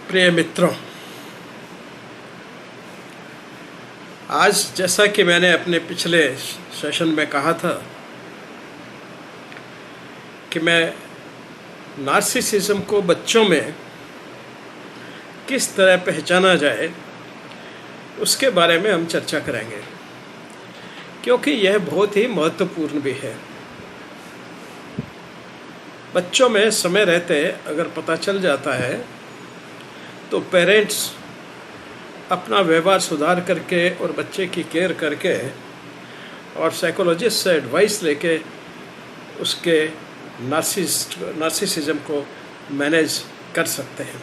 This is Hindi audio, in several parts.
प्रिय मित्रों, आज जैसा कि मैंने अपने पिछले सेशन में कहा था कि मैं नार्सिसिज्म को बच्चों में किस तरह पहचाना जाए उसके बारे में हम चर्चा करेंगे, क्योंकि यह बहुत ही महत्वपूर्ण भी है। बच्चों में समय रहते अगर पता चल जाता है तो पेरेंट्स अपना व्यवहार सुधार करके और बच्चे की केयर करके और साइकोलॉजिस्ट से एडवाइस लेके उसके नार्सिसिज्म को मैनेज कर सकते हैं,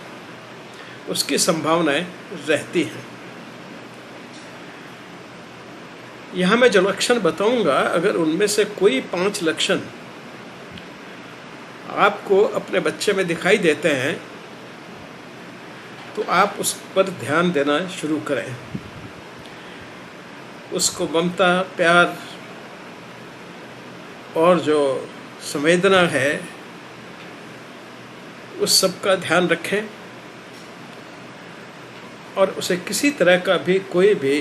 उसकी संभावनाएं रहती हैं। यहाँ मैं जो लक्षण बताऊंगा, अगर उनमें से कोई 5 लक्षण आपको अपने बच्चे में दिखाई देते हैं तो आप उस पर ध्यान देना शुरू करें। उसको ममता, प्यार और जो संवेदना है उस सब का ध्यान रखें और उसे किसी तरह का भी कोई भी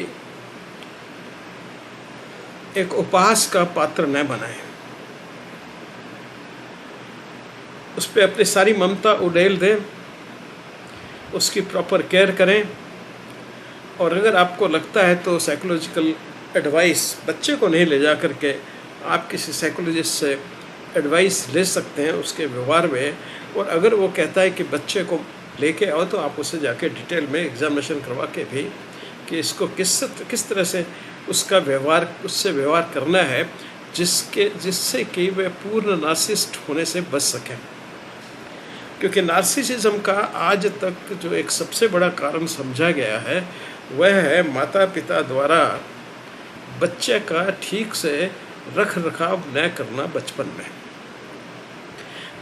एक उपहास का पात्र न बनाएं। उस पर अपनी सारी ममता उड़ेल दें, उसकी प्रॉपर केयर करें। और अगर आपको लगता है तो साइकोलॉजिकल एडवाइस बच्चे को नहीं ले जा करके आप किसी साइकोलॉजिस्ट से एडवाइस ले सकते हैं उसके व्यवहार में। और अगर वो कहता है कि बच्चे को लेके आओ तो आप उससे जाके डिटेल में एग्जामिनेशन करवा के भी कि इसको किस तरह से उसका व्यवहार उससे व्यवहार करना है जिससे कि वह पूर्ण नार्सिसिस्ट होने से बच सकें। क्योंकि नार्सिसिज्म का आज तक जो एक सबसे बड़ा कारण समझा गया है वह है माता पिता द्वारा बच्चे का ठीक से रख रखाव न करना।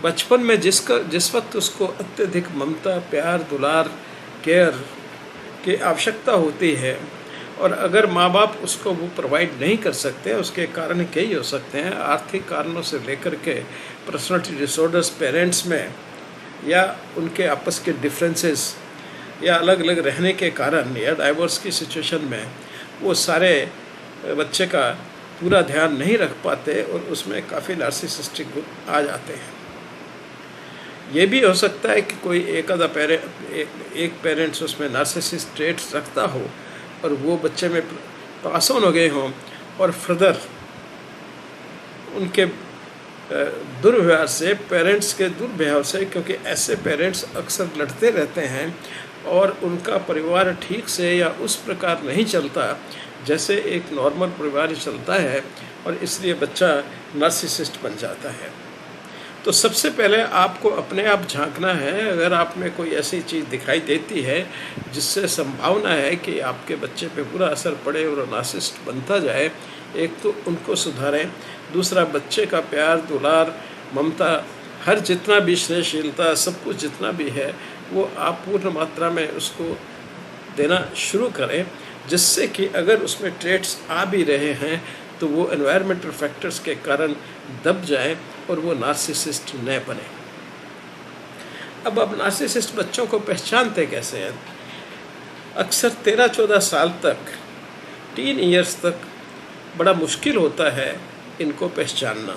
बचपन में जिस वक्त उसको अत्यधिक ममता, प्यार, दुलार, केयर की आवश्यकता होती है और अगर माँ बाप उसको वो प्रोवाइड नहीं कर सकते, उसके कारण कई हो सकते हैं, आर्थिक कारणों से लेकर के पर्सनालिटी डिसऑर्डर्स पेरेंट्स में, या उनके आपस के डिफरेंसेस, या अलग अलग रहने के कारण, या डाइवोर्स की सिचुएशन में वो सारे बच्चे का पूरा ध्यान नहीं रख पाते और उसमें काफ़ी नार्सिसिस्टिक गुण आ जाते हैं। ये भी हो सकता है कि कोई एक पेरेंट्स उसमें नार्सिसिस्ट ट्रेट्स रखता हो और वो बच्चे में पास ऑन हो गए हों और फर्दर उनके दुर्व्यवहार से, पेरेंट्स के दुर्व्यवहार से, क्योंकि ऐसे पेरेंट्स अक्सर लड़ते रहते हैं और उनका परिवार ठीक से या उस प्रकार नहीं चलता जैसे एक नॉर्मल परिवार चलता है और इसलिए बच्चा नार्सिसिस्ट बन जाता है। तो सबसे पहले आपको अपने आप झांकना है। अगर आप में कोई ऐसी चीज़ दिखाई देती है जिससे संभावना है कि आपके बच्चे पे बुरा असर पड़े और नार्सिसिस्ट बनता जाए, एक तो उनको सुधारें, दूसरा बच्चे का प्यार, दुलार, ममता, हर जितना भी स्नेहशीलता, सब कुछ जितना भी है वो आप पूर्ण मात्रा में उसको देना शुरू करें, जिससे कि अगर उसमें ट्रेट्स आ भी रहे हैं तो वो एनवायरमेंटल फैक्टर्स के कारण दब जाए और वो नार्सिसिस्ट न बने। अब नार्सिसिस्ट बच्चों को पहचानते कैसे हैं? अक्सर 13-14 साल तक, टीन ईयर्स तक बड़ा मुश्किल होता है इनको पहचानना,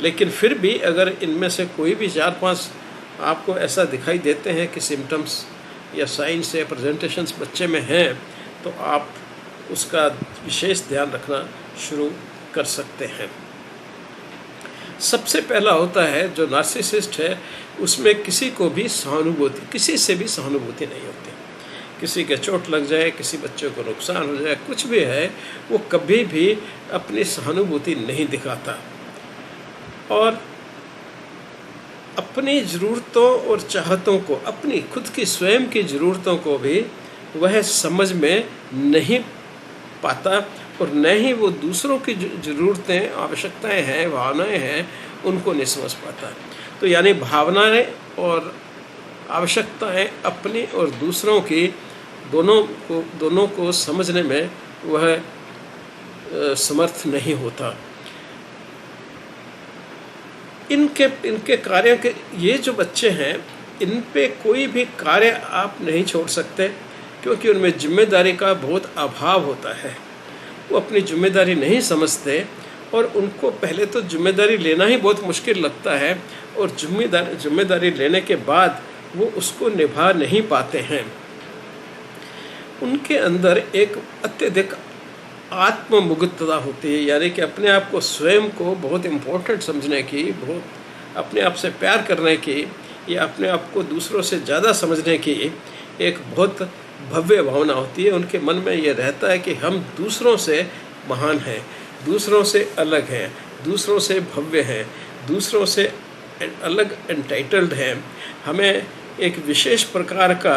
लेकिन फिर भी अगर इनमें से कोई भी 4-5 आपको ऐसा दिखाई देते हैं कि सिम्टम्स या साइंस या प्रेजेंटेशंस बच्चे में हैं तो आप उसका विशेष ध्यान रखना शुरू कर सकते हैं। सबसे पहला होता है जो नार्सिसिस्ट है उसमें किसी से भी सहानुभूति नहीं होती। किसी के चोट लग जाए, किसी बच्चे को नुकसान हो जाए, कुछ भी है, वो कभी भी अपनी सहानुभूति नहीं दिखाता और अपनी ज़रूरतों और चाहतों को, अपनी खुद की स्वयं की ज़रूरतों को भी वह समझ में नहीं पाता और न ही वो दूसरों की ज़रूरतें, आवश्यकताएं हैं, भावनाएं हैं, उनको नहीं समझ पाता। तो यानी भावनाएं और आवश्यकताएं अपनी और दूसरों की दोनों को समझने में वह समर्थ नहीं होता। इनके कार्यों के ये जो बच्चे हैं इन पे कोई भी कार्य आप नहीं छोड़ सकते, क्योंकि उनमें जिम्मेदारी का बहुत अभाव होता है। वो अपनी जिम्मेदारी नहीं समझते और उनको पहले तो जिम्मेदारी लेना ही बहुत मुश्किल लगता है, और जिम्मेदारी लेने के बाद वो उसको निभा नहीं पाते हैं। उनके अंदर एक अत्यधिक आत्ममुग्धता होती है, यानी कि अपने आप को, स्वयं को बहुत इम्पोर्टेंट समझने की, बहुत अपने आप से प्यार करने की, या अपने आप को दूसरों से ज़्यादा समझने की एक बहुत भव्य भावना होती है। उनके मन में ये रहता है कि हम दूसरों से महान हैं, दूसरों से अलग हैं, दूसरों से भव्य हैं, दूसरों से अलग एंटाइटल्ड हैं। हमें एक विशेष प्रकार का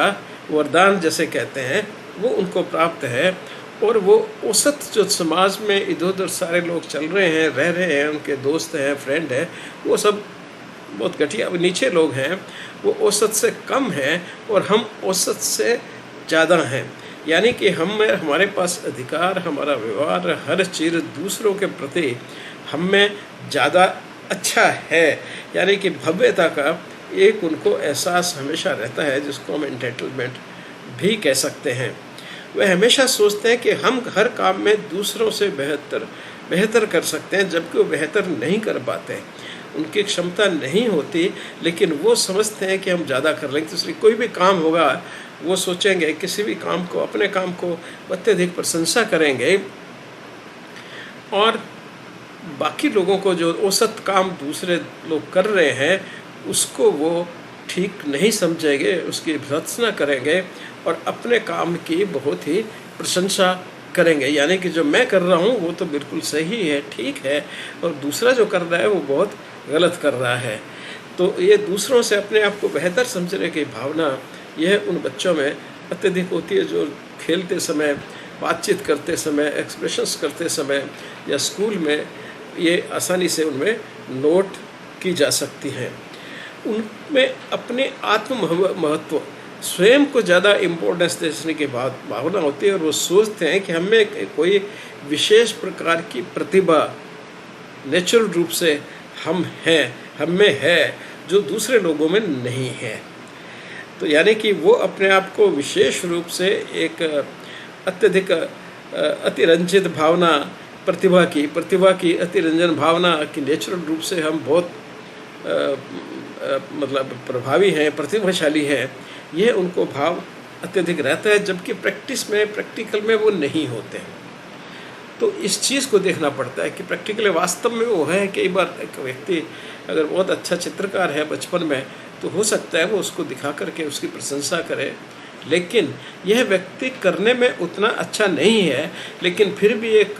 वरदान जैसे कहते हैं वो उनको प्राप्त है, और वो औसत जो समाज में इधर उधर सारे लोग चल रहे हैं, रह रहे हैं, उनके दोस्त हैं, फ्रेंड हैं, वो सब बहुत घटिया नीचे लोग हैं, वो औसत से कम हैं और हम औसत से ज़्यादा हैं। यानी कि हमारे पास अधिकार, हमारा व्यवहार, हर चीज़ दूसरों के प्रति हम में ज़्यादा अच्छा है। यानी कि भव्यता का एक उनको एहसास हमेशा रहता है, जिसको हम एंटाइटलमेंट भी कह सकते हैं। वह हमेशा सोचते हैं कि हम हर काम में दूसरों से बेहतर कर सकते हैं, जबकि वो बेहतर नहीं कर पाते, उनकी क्षमता नहीं होती, लेकिन वो समझते हैं कि हम ज़्यादा कर लेंगे। तो इसलिए कोई भी काम होगा वो सोचेंगे, किसी भी काम को, अपने काम को अत्यधिक प्रशंसा करेंगे, और बाकी लोगों को जो औसत काम दूसरे लोग कर रहे हैं उसको वो ठीक नहीं समझेंगे, उसकी भर्त्सना करेंगे और अपने काम की बहुत ही प्रशंसा करेंगे। यानी कि जो मैं कर रहा हूँ वो तो बिल्कुल सही है, ठीक है, और दूसरा जो कर रहा है वो बहुत गलत कर रहा है। तो ये दूसरों से अपने आप को बेहतर समझने की भावना यह उन बच्चों में अत्यधिक होती है, जो खेलते समय, बातचीत करते समय, एक्सप्रेशंस करते समय या स्कूल में ये आसानी से उनमें नोट की जा सकती हैं। उनमें अपने आत्म महत्व, स्वयं को ज़्यादा इम्पोर्टेंस देने की भावना होती है, और वो सोचते हैं कि हमें कोई विशेष प्रकार की प्रतिभा नेचुरल रूप से हम में है जो दूसरे लोगों में नहीं है। तो यानी कि वो अपने आप को विशेष रूप से एक अत्यधिक अतिरंजित भावना, प्रतिभा की अतिरंजन भावना की नेचुरल रूप से हम बहुत मतलब प्रभावी हैं, प्रतिभाशाली हैं, यह उनको भाव अत्यधिक रहता है, जबकि प्रैक्टिकल में वो नहीं होते हैं। तो इस चीज़ को देखना पड़ता है कि प्रैक्टिकल वास्तव में वो है। कई बार एक व्यक्ति अगर बहुत अच्छा चित्रकार है बचपन में, तो हो सकता है वो उसको दिखा करके उसकी प्रशंसा करे, लेकिन यह व्यक्ति करने में उतना अच्छा नहीं है, लेकिन फिर भी एक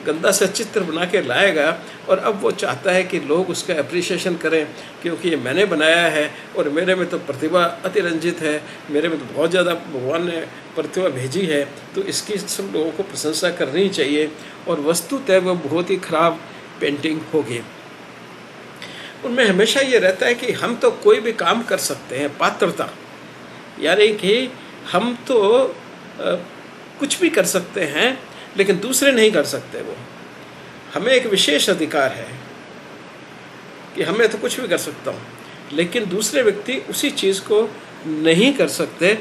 गंदा सा चित्र बना के लाएगा, और अब वो चाहता है कि लोग उसका अप्रिसिएशन करें, क्योंकि ये मैंने बनाया है और मेरे में तो प्रतिभा अतिरंजित है, मेरे में तो बहुत ज़्यादा भगवान ने प्रतिभा भेजी है, तो इसकी सब लोगों को प्रशंसा करनी चाहिए, और वस्तुतः वो बहुत ही खराब पेंटिंग होगी। उनमें हमेशा ये रहता है कि हम तो कोई भी काम कर सकते हैं, पात्रता, यानी कि हम तो कुछ भी कर सकते हैं, लेकिन दूसरे नहीं कर सकते। वो हमें एक विशेष अधिकार है कि हमें तो कुछ भी कर सकता हूँ, लेकिन दूसरे व्यक्ति उसी चीज़ को नहीं कर सकते,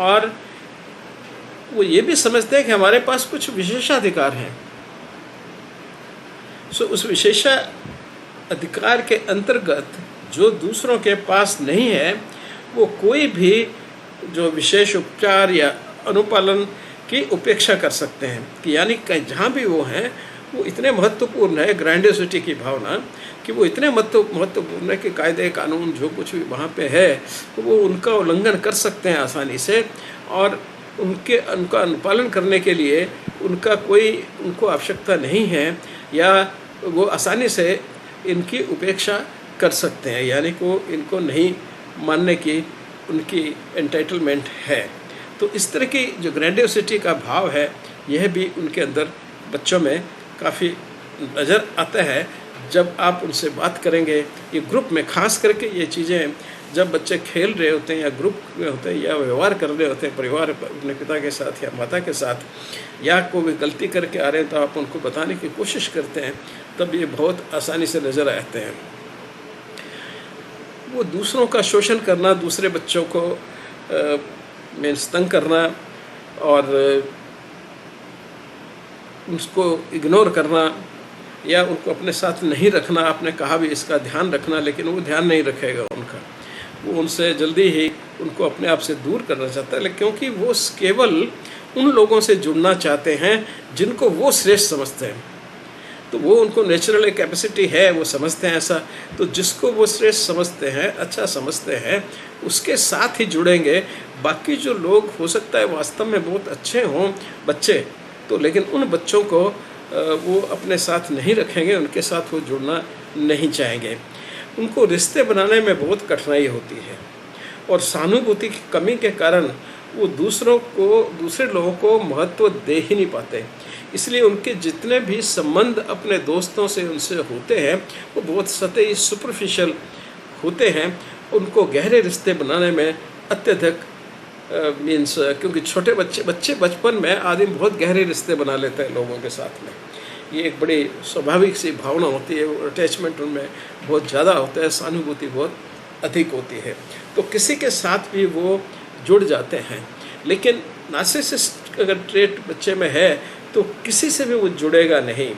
और वो ये भी समझते हैं कि हमारे पास कुछ विशेषाधिकार हैं। सो उस विशेषाधिकार के अंतर्गत जो दूसरों के पास नहीं है, वो कोई भी जो विशेष उपचार या अनुपालन की उपेक्षा कर सकते हैं, कि यानी कहीं जहाँ भी वो हैं वो इतने महत्वपूर्ण है, ग्रैंडियोसिटी की भावना, कि वो इतने महत्वपूर्ण है कि कायदे कानून जो कुछ भी वहाँ पे है तो वो उनका उल्लंघन कर सकते हैं आसानी से, और उनका अनुपालन करने के लिए उनको आवश्यकता नहीं है, या वो आसानी से इनकी उपेक्षा कर सकते हैं, यानी को इनको नहीं मानने की उनकी एंटाइटलमेंट है। तो इस तरह की जो ग्रैंडियोसिटी का भाव है, यह भी उनके अंदर बच्चों में काफ़ी नज़र आता है। जब आप उनसे बात करेंगे, ये ग्रुप में खास करके ये चीज़ें जब बच्चे खेल रहे होते हैं या ग्रुप में होते हैं या व्यवहार कर रहे होते हैं परिवार, अपने पिता के साथ या माता के साथ, या कोई गलती करके आ रहे हैं तो आप उनको बताने की कोशिश करते हैं, तब ये बहुत आसानी से नज़र आते हैं। वो दूसरों का शोषण करना, दूसरे बच्चों को मीन्स तंग करना और उसको इग्नोर करना या उनको अपने साथ नहीं रखना। आपने कहा भी इसका ध्यान रखना, लेकिन वो ध्यान नहीं रखेगा उनका, वो उनसे जल्दी ही उनको अपने आप से दूर करना चाहता है, क्योंकि वो केवल उन लोगों से जुड़ना चाहते हैं जिनको वो श्रेष्ठ समझते हैं। तो वो उनको नेचुरल एक कैपेसिटी है, वो समझते हैं ऐसा। तो जिसको वो श्रेष्ठ समझते हैं, अच्छा समझते हैं, उसके साथ ही जुड़ेंगे। बाकी जो लोग हो सकता है वास्तव में बहुत अच्छे हों बच्चे, तो लेकिन उन बच्चों को वो अपने साथ नहीं रखेंगे, उनके साथ वो जुड़ना नहीं चाहेंगे। उनको रिश्ते बनाने में बहुत कठिनाई होती है और सहानुभूति की कमी के कारण वो दूसरे लोगों को महत्व दे ही नहीं पाते। इसलिए उनके जितने भी संबंध अपने दोस्तों से उनसे होते हैं वो बहुत सतही सुपरफिशियल होते हैं। उनको गहरे रिश्ते बनाने में अत्यधिक मीन्स क्योंकि छोटे बच्चे बचपन में आदमी बहुत गहरे रिश्ते बना लेते हैं लोगों के साथ में। ये एक बड़ी स्वाभाविक सी भावना होती है, अटैचमेंट उनमें बहुत ज़्यादा होता है, सहानुभूति बहुत अधिक होती है, तो किसी के साथ भी वो जुड़ जाते हैं। लेकिन नार्सिसिस्ट अगर ट्रेट बच्चे में है तो किसी से भी वो जुड़ेगा नहीं,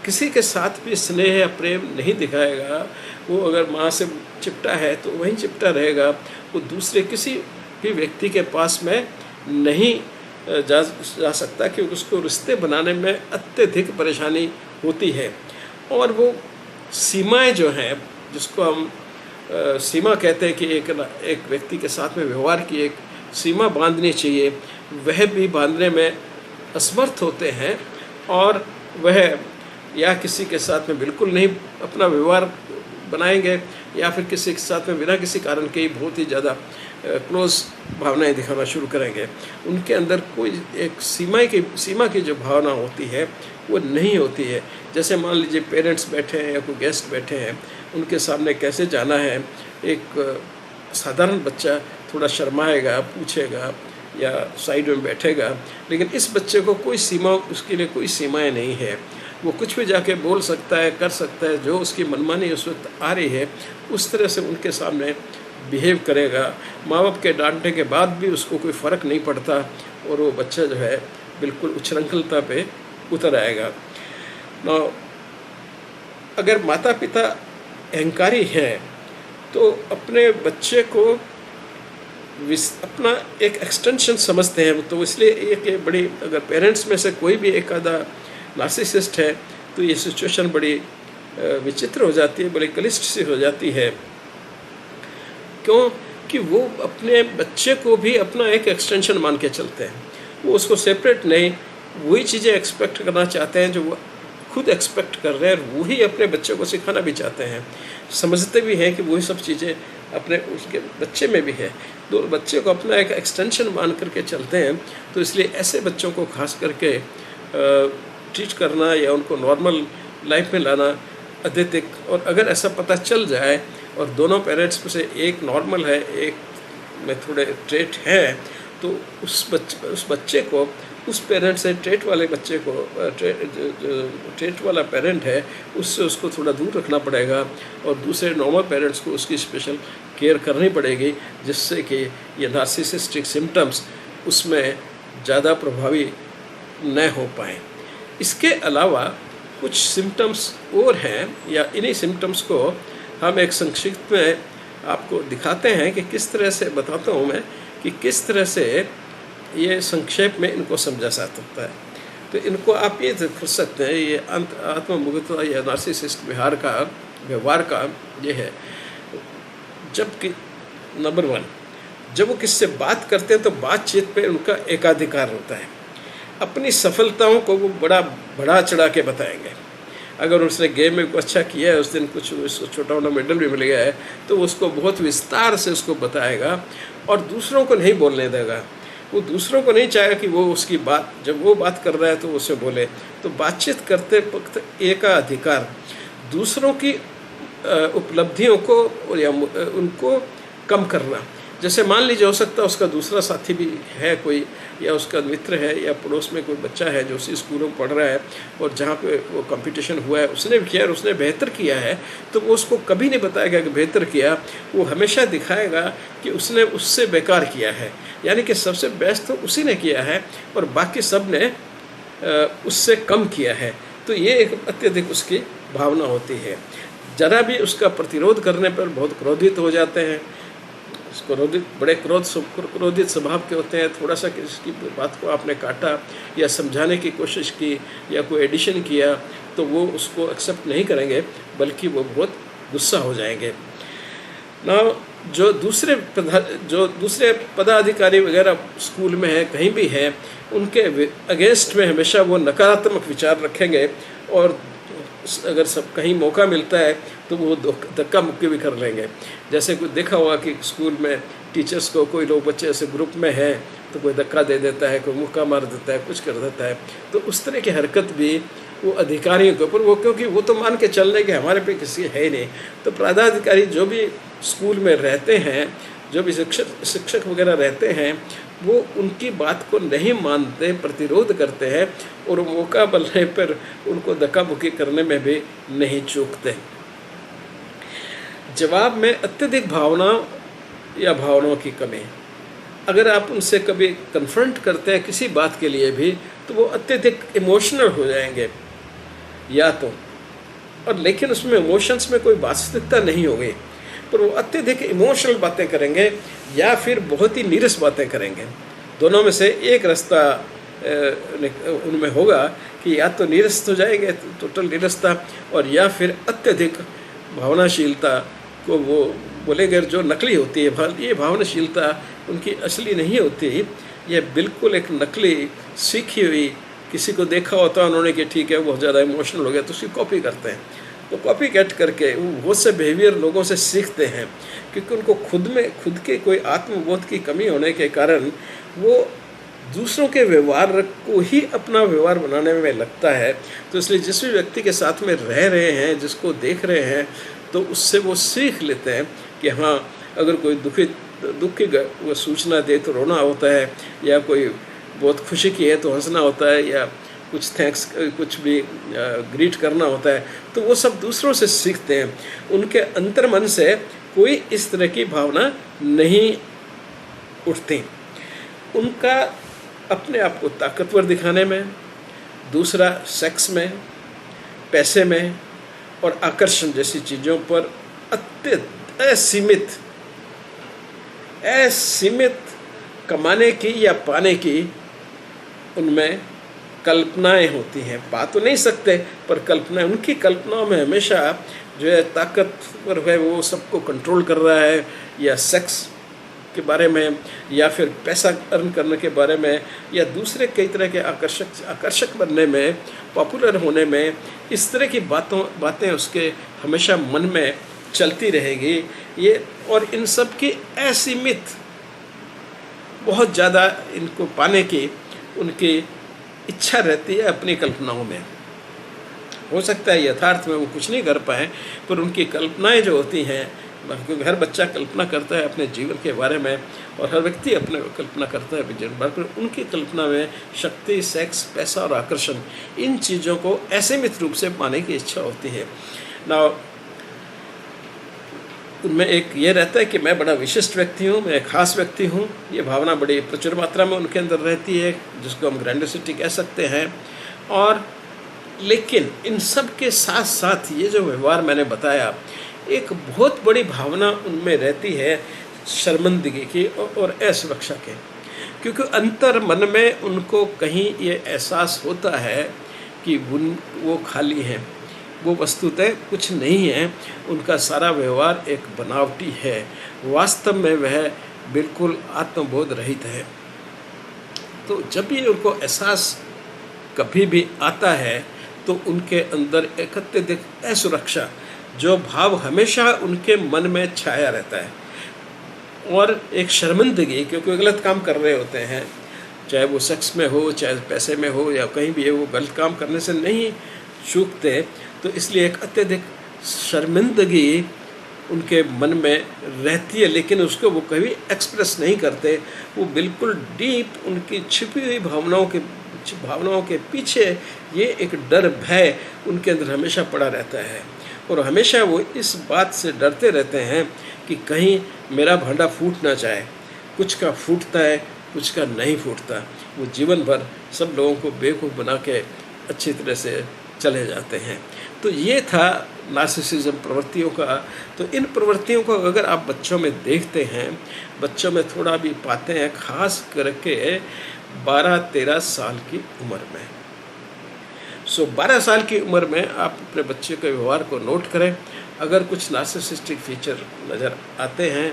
किसी के साथ भी स्नेह या प्रेम नहीं दिखाएगा। वो अगर माँ से चिपटा है तो वहीं चिपटा रहेगा, वो दूसरे किसी भी व्यक्ति के पास में नहीं जा सकता, क्योंकि उसको रिश्ते बनाने में अत्यधिक परेशानी होती है। और वो सीमाएं जो हैं, जिसको हम सीमा कहते हैं कि एक व्यक्ति के साथ में व्यवहार की एक सीमा बांधनी चाहिए, वह भी बांधने में असमर्थ होते हैं। और वह या किसी के साथ में बिल्कुल नहीं अपना व्यवहार बनाएंगे, या फिर किसी के साथ में बिना किसी कारण के ही बहुत ही ज़्यादा क्लोज भावनाएं दिखाना शुरू करेंगे। उनके अंदर कोई एक सीमा की जो भावना होती है वो नहीं होती है। जैसे मान लीजिए पेरेंट्स बैठे हैं या कोई गेस्ट बैठे हैं, उनके सामने कैसे जाना है। एक साधारण बच्चा थोड़ा शर्माएगा, पूछेगा या साइड में बैठेगा, लेकिन इस बच्चे को कोई सीमा, उसके लिए कोई सीमाएं नहीं है। वो कुछ भी जाके बोल सकता है, कर सकता है, जो उसकी मनमानी उस वक्त आ रही है उस तरह से उनके सामने बिहेव करेगा। माँ बाप के डांटने के बाद भी उसको कोई फ़र्क नहीं पड़ता और वो बच्चा जो है बिल्कुल उच्छृंखलता पे उतर आएगा। ना अगर माता पिता अहंकारी हैं तो अपने बच्चे को अपना एक एक्सटेंशन समझते हैं। तो इसलिए एक बड़ी, अगर पेरेंट्स में से कोई भी एक आधा नार्सिसिस्ट है तो ये सिचुएशन बड़ी विचित्र हो जाती है, बड़ी क्लिष्ट सी हो जाती है। क्यों कि वो अपने बच्चे को भी अपना एक एक्सटेंशन मान के चलते हैं। वो उसको सेपरेट नहीं, वही चीज़ें एक्सपेक्ट करना चाहते हैं जो वो खुद एक्सपेक्ट कर रहे हैं, और वही अपने बच्चे को सिखाना भी चाहते हैं। समझते भी हैं कि वही सब चीज़ें अपने उसके बच्चे में भी है, तो बच्चे को अपना एक एक्सटेंशन मान करके चलते हैं। तो इसलिए ऐसे बच्चों को खास करके ट्रीट करना या उनको नॉर्मल लाइफ में लाना अत्यधिक। और अगर ऐसा पता चल जाए और दोनों पेरेंट्स में से एक नॉर्मल है, एक में थोड़े ट्रेट है, तो उस बच्चे को उस पेरेंट से, ट्रेट वाले बच्चे को, ट्रेट वाला पेरेंट है उससे उसको थोड़ा दूर रखना पड़ेगा और दूसरे नॉर्मल पेरेंट्स को उसकी स्पेशल केयर करनी पड़ेगी, जिससे कि ये नार्सिसिस्टिक सिम्टम्स उसमें ज़्यादा प्रभावी न हो पाएँ। इसके अलावा कुछ सिम्टम्स और हैं, या इन्हीं सिम्टम्स को हम एक संक्षिप्त में आपको दिखाते हैं कि किस तरह से, बताता हूँ मैं कि किस तरह से ये संक्षेप में इनको समझा जा सकता है। तो इनको आप ये कर सकते हैं, ये आत्ममुग्धता या नार्सिसिस्ट व्यवहार का ये है। जबकि नंबर 1, जब वो किससे बात करते हैं तो बातचीत पे उनका एकाधिकार होता है। अपनी सफलताओं को वो बड़ा बढ़ा चढ़ा के बताएंगे। अगर उसने गेम में कुछ अच्छा किया है, उस दिन कुछ छोटा मोटा मेडल भी मिल गया है, तो उसको बहुत विस्तार से उसको बताएगा और दूसरों को नहीं बोलने देगा। वो दूसरों को नहीं चाहेगा कि वो उसकी बात, जब वो बात कर रहा है तो उसे बोले। तो बातचीत करते वक्त एकाधिकार, दूसरों की उपलब्धियों को या उनको कम करना, जैसे मान लीजिए हो सकता है उसका दूसरा साथी भी है कोई, या उसका मित्र है, या पड़ोस में कोई बच्चा है जो उसी स्कूलों में पढ़ रहा है और जहाँ पे वो कंपटीशन हुआ है उसने भी किया और उसने बेहतर किया है, तो वो उसको कभी नहीं बताएगा कि बेहतर किया, वो हमेशा दिखाएगा कि उसने उससे बेकार किया है, यानी कि सबसे बेस्ट तो उसी ने किया है और बाकी सब ने उससे कम किया है। तो ये एक अत्यधिक उसकी भावना होती है। ज़रा भी उसका प्रतिरोध करने पर बहुत क्रोधित हो जाते हैं, क्रोधित, बड़े क्रोधित स्वभाव के होते हैं। थोड़ा सा किसी की बात को आपने काटा या समझाने की कोशिश की या कोई एडिशन किया तो वो उसको एक्सेप्ट नहीं करेंगे, बल्कि वो बहुत गुस्सा हो जाएंगे ना। जो दूसरे पदाधिकारी वगैरह स्कूल में है, कहीं भी है, उनके अगेंस्ट में हमेशा वो नकारात्मक विचार रखेंगे और अगर सब कहीं मौका मिलता है तो वो धक्का मुक्की भी कर लेंगे। जैसे कोई देखा होगा कि स्कूल में टीचर्स को कोई लोग बच्चे ऐसे ग्रुप में हैं तो कोई धक्का दे देता है, कोई मुक्का मार देता है, कुछ कर देता है। तो उस तरह की हरकत भी वो अधिकारियों के ऊपर, वो क्योंकि वो तो मान के चल रहे कि हमारे पे किसी है ही नहीं। तो पदाधिकारी जो भी स्कूल में रहते हैं, जो भी शिक्षक वगैरह रहते हैं, वो उनकी बात को नहीं मानते, प्रतिरोध करते हैं और मौका मिलने पर उनको धक्का मुक्की करने में भी नहीं चूकते। जवाब में अत्यधिक भावनाओं या भावनाओं की कमी, अगर आप उनसे कभी कन्फ्रंट करते हैं किसी बात के लिए भी तो वो अत्यधिक इमोशनल हो जाएंगे या तो, और लेकिन उसमें इमोशंस में कोई वास्तविकता नहीं होगी, पर वो अत्यधिक इमोशनल बातें करेंगे या फिर बहुत ही नीरस बातें करेंगे। दोनों में से एक रास्ता उनमें होगा कि या तो नीरस हो जाएंगे, टोटल नीरसता, और या फिर अत्यधिक भावनाशीलता को वो बोलेंगे जो नकली होती है। ये भावनाशीलता उनकी असली नहीं होती, ये बिल्कुल एक नकली सीखी हुई, किसी को देखा होता है उन्होंने कि ठीक है बहुत ज़्यादा इमोशनल हो गया तो उसकी कॉपी करते हैं। तो कॉपी कैट करके वो बहुत से बिहेवियर लोगों से सीखते हैं, क्योंकि उनको खुद के कोई आत्मबोध की कमी होने के कारण वो दूसरों के व्यवहार को ही अपना व्यवहार बनाने में लगता है। तो इसलिए जिस भी व्यक्ति के साथ में रह रहे हैं, जिसको देख रहे हैं, तो उससे वो सीख लेते हैं कि हाँ, अगर कोई दुख की वो सूचना दे तो रोना होता है, या कोई बहुत खुशी की है तो हंसना होता है, या कुछ थैंक्स, कुछ भी ग्रीट करना होता है, तो वो सब दूसरों से सीखते हैं। उनके अंतर्मन से कोई इस तरह की भावना नहीं उठती। उनका अपने आप को ताकतवर दिखाने में, दूसरा सेक्स में, पैसे में और आकर्षण जैसी चीज़ों पर असीमित कमाने की या पाने की उनमें कल्पनाएं होती हैं। पा तो नहीं सकते, पर कल्पनाएं, उनकी कल्पनाओं में हमेशा जो है ताकतवर है, वो सबको कंट्रोल कर रहा है, या सेक्स के बारे में, या फिर पैसा अर्न करने के बारे में, या दूसरे कई तरह के आकर्षक बनने में, पॉपुलर होने में, इस तरह की बातें उसके हमेशा मन में चलती रहेगी। ये और इन सब की असीमित, बहुत ज़्यादा इनको पाने की उनकी इच्छा रहती है अपनी कल्पनाओं में। हो सकता है यथार्थ में वो कुछ नहीं कर पाए, पर उनकी कल्पनाएं जो होती हैं, क्योंकि हर बच्चा कल्पना करता है अपने जीवन के बारे में, और हर व्यक्ति अपने कल्पना करता है जीवन बारे में। उनकी कल्पना में शक्ति, सेक्स, पैसा और आकर्षण, इन चीज़ों को असीमित रूप से पाने की इच्छा होती है ना। उनमें एक ये रहता है कि मैं बड़ा विशिष्ट व्यक्ति हूँ, मैं एक खास व्यक्ति हूँ। ये भावना बड़ी प्रचुर मात्रा में उनके अंदर रहती है, जिसको हम ग्रैंडियोसिटी कह सकते हैं। और लेकिन इन सब के साथ साथ ये जो व्यवहार मैंने बताया, एक बहुत बड़ी भावना उनमें रहती है शर्मिंदगी की और असुरक्षा के, क्योंकि अंतर मन में उनको कहीं ये एहसास होता है कि वो खाली हैं, वो वस्तुतः कुछ नहीं है, उनका सारा व्यवहार एक बनावटी है, वास्तव में वह बिल्कुल आत्मबोध रहित है। तो जब भी उनको एहसास कभी भी आता है तो उनके अंदर एक अत्यधिक असुरक्षा, जो भाव हमेशा उनके मन में छाया रहता है, और एक शर्मिंदगी, क्योंकि वो गलत काम कर रहे होते हैं, चाहे वो सेक्स में हो, चाहे पैसे में हो, या कहीं भी है, वो गलत काम करने से नहीं चूकते। तो इसलिए एक अत्यधिक शर्मिंदगी उनके मन में रहती है, लेकिन उसको वो कभी एक्सप्रेस नहीं करते। वो बिल्कुल डीप उनकी छिपी हुई भावनाओं के पीछे ये एक डर, भय उनके अंदर हमेशा पड़ा रहता है, और हमेशा वो इस बात से डरते रहते हैं कि कहीं मेरा भांडा फूट ना जाए। कुछ का फूटता है, कुछ का नहीं फूटता। वो जीवन भर सब लोगों को बेवकूफ़ बना के अच्छी तरह से चले जाते हैं। तो ये था नार्सिसिज्म प्रवृत्तियों का। तो इन प्रवृत्तियों को अगर आप बच्चों में देखते हैं, बच्चों में थोड़ा भी पाते हैं, खास करके 12-13 साल की उम्र में। 12 साल की उम्र में आप अपने बच्चे के व्यवहार को नोट करें। अगर कुछ नार्सिसिस्टिक फीचर नज़र आते हैं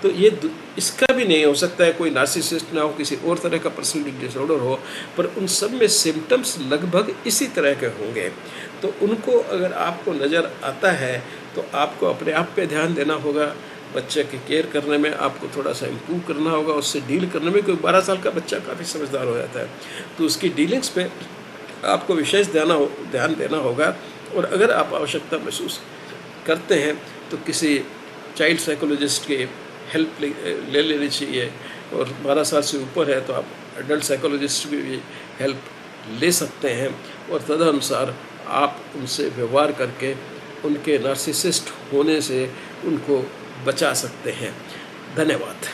तो ये इसका भी नहीं हो सकता है कोई नार्सिसिस्ट ना हो, किसी और तरह का पर्सनैलिटी डिसऑर्डर हो, पर उन सब में सिम्टम्स लगभग इसी तरह के होंगे। तो उनको अगर आपको नज़र आता है तो आपको अपने आप पे ध्यान देना होगा। बच्चे की केयर करने में आपको थोड़ा सा इम्प्रूव करना होगा, उससे डील करने में। कोई 12 साल का बच्चा काफ़ी समझदार हो जाता है, तो उसकी डीलिंग्स पे आपको विशेष ध्यान देना होगा। और अगर आप आवश्यकता महसूस करते हैं तो किसी चाइल्ड साइकोलॉजिस्ट की हेल्प ले लेनी चाहिए, और 12 साल से ऊपर है तो आप एडल्ट साइकोलॉजिस्ट की भी हेल्प ले सकते हैं, और तदनुसार आप उनसे व्यवहार करके उनके नार्सिसिस्ट होने से उनको बचा सकते हैं। धन्यवाद।